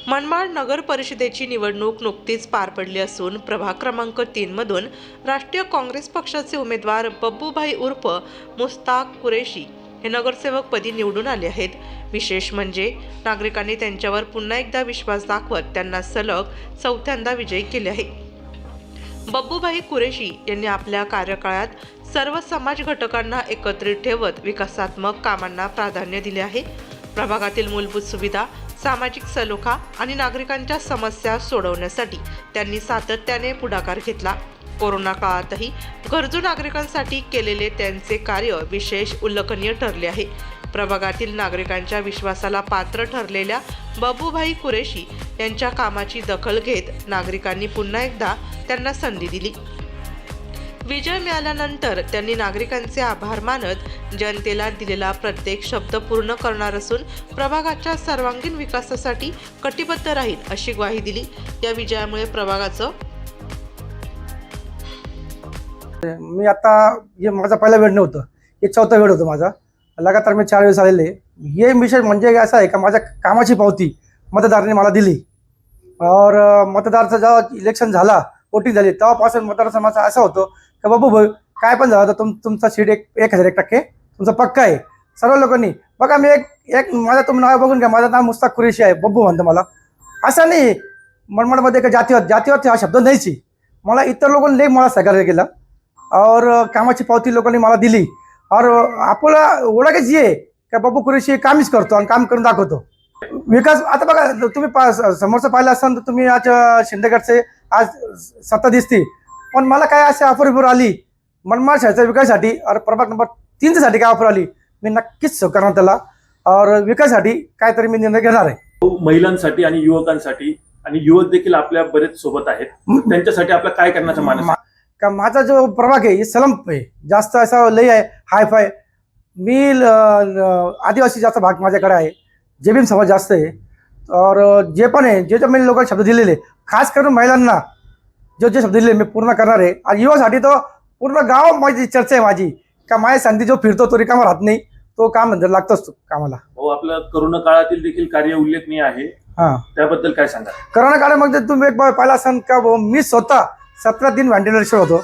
मनमाड नगर परिषदेची निवडणूक नुकतीच पार पडली असून प्रभाग क्रमांक 3 मधून राष्ट्रीय काँग्रेस पक्षाचे उमेदवार बब्बूभाई उर्फ मुस्ताक कुरेशी हे नगरसेवक पदी निवडून आले आहेत। विशेष म्हणजे नागरिकांनी त्यांच्यावर पुन्हा एकदा विश्वास दाखवत त्यांना सलग चौथ्यांदा विजयी केले आहे। बब्बूभाई कुरेशी यांनी आपल्या कार्यकाळात सर्व समाज घटकांना एकत्रित ठेवत विकासात्मक कामांना प्राधान्य दिले आहे। प्रभागातील मूलभूत सुविधा, सामाजिक सलोखा आणि नागरिकांच्या समस्या सोडवण्यासाठी त्यांनी सातत्याने पुढाकार घेतला। कोरोना काळातही गरजू नागरिकांसाठी केलेले त्यांचे कार्य विशेष उल्लेखनीय ठरले आहे। प्रभागातील नागरिकांच्या विश्वासाला पात्र ठरलेल्या बब्बूभाई कुरेशी यांच्या कामाची दखल घेत नागरिकांनी पुन्हा एकदा त्यांना संधी दिली। विजय मिळाल्यानंतर त्यांनी नागरिकांचे आभार मानत जनतेला दिलेला प्रत्येक शब्द पूर्ण करणार असून प्रभागाच्या सर्वांगीण विकासासाठी कटिबद्ध राहील अशी ग्वाही दिली। या विजयामुळे प्रभागाचं मी आता हे माझा पहिला वेळ नव्हतं, हे चौथा वेळ होतं माझा। लगातार मी 4 वेळेस आलेले। हे विषय म्हणजे असं आहे का माझ्या कामाची पावती मतदारांनी मला दिली और मतदाराचं जेव्हा इलेक्शन झाला, वोटिंग झाली, तेव्हापासून मतदाराचा माझा असं होतं की बाबू भाई काय पण झालं तर तुमचा सीट 1001% तुमचा पक्का आहे। सर्व लोकांनी बघा मी एक माझं तुम्ही नाव बघून घ्या, माझं नाव मुस्ताक कुरेशी आहे, बब्बू म्हणतो मला। असं नाही मनमाडमध्ये एक जातीवाद हा शब्द नाहीची। मला इतर लोकांनी लई मला सहकार्य केलं और कामाची पावती लोकांनी मला दिली और आपला ओळखच आहे का बब्बू कुरेशी कामच करतो आणि काम करून दाखवतो। विकास आता बघा तुम्ही समोरचं पाहिलं असाल तर तुम्ही आज शिंदेगडचे आज सत्ता दिसती, पण मला काय असे ऑफर आली मनमाड शहराच्या विकासासाठी और प्रभाग नंबर 3 साठी काय ऑफर आली, मी नक्कीच करणार त्याला और विकासासाठी काहीतरी मी निर्णय घेणार आहे। महिलांसाठी आणि युवकांसाठी आणि युवक देखील आपल्या बरेच सोबत आहेत, त्यांच्यासाठी आपलं काय करण्याचं मानस आहे? का माझा जो प्रभाग आहे सलम आहे, जास्त असा लय आहे हाय फाय। मी आदिवासी जास्त भाग माझ्याकडे आहे, जेबीम समाज जास्त आहे और जे पण आहे जे मी लोकांना शब्द दिलेले खास करून महिलांना जे शब्द दिले मी पूर्ण करणार आहे। आणि युवासाठी तर पूर्ण गाव माझी चर्चा आहे माझी का माझ्या संधी जो फिरतो तो रिकामा राहत नाही, तो काम नंतर लागतोच कामाला। हो, आपलं कोरोना काळातील देखील कार्य उल्लेखनीय आहे, त्याबद्दल काय सांगा? कोरोना काळामध्ये तुम्ही एक पाहिला असाल का मी स्वतः 17 दिन व्हेंटिलेटर होतो।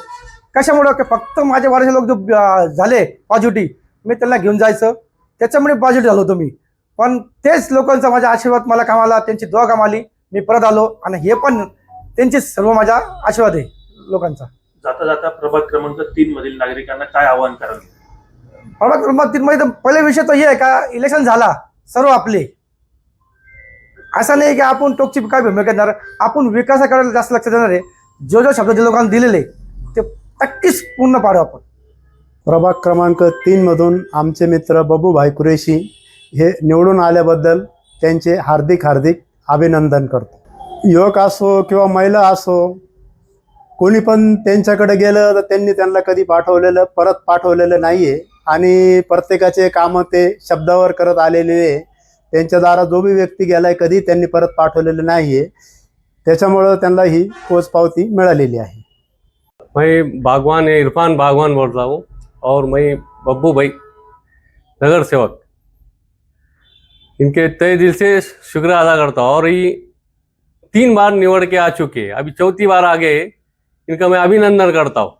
कशामुळे की फक्त माझे बरेचसे लोक जो झाले पॉझिटिव्ह, मी त्यांना घेऊन जायचं, त्याच्यामुळे पॉझिटिव्ह झालो होतो मी। पण तेच लोकांचा माझा आशीर्वाद मला कामाला, त्यांची दुआ काम आली, मी परत आलो आणि हे पण त्यांचे सर्व माझा आशीर्वाद आहे लोकांचा। जाता जाता प्रभाग क्रमांक 3 मधील नागरिकांना काय आवाहन कराल? प्रभाग क्रमांक 3 मध्ये पहिले विषय तो हे आहे का इलेक्शन झाला सर्व आपले, असं नाही की आपण टोकची काय भूमिका घेणार, आपण विकासाकडे जास्त लक्ष देणार आहे। जो शब्द लोकांना दिलेले ते नक्कीच पूर्ण पाडू आपण। प्रभाग क्रमांक 3 मधून आमचे मित्र बब्बूभाई कुरेशी हे निवडून आल्याबद्दल त्यांचे हार्दिक अभिनंदन करतो। युवक असो किंवा महिला असो, कोणी पण त्यांच्याकडे गेलं तर त्यांनी त्यांना कधी परत पाठवलेलं नाही आहे आणि प्रत्येकाचे कामं ते शब्दावर करत आलेले आहे। त्यांच्या दारात जो भी व्यक्ती गेलाय कधी त्यांनी परत पाठवलेलं नाही आहे, त्याच्यामुळं त्यांना ही पोचपावती मिळालेली आहे। मैं बागवान इरफान बागवान बोल रहा हूँ और मैं बब्बू भाई नगर सेवक इनके तहे दिल से शुक्रिया अदा करता हूँ। और ये 3 बार निवड़ के आ चुके हैं, अभी 4थी बार आ गए, इनका मैं अभिनंदन करता हूँ।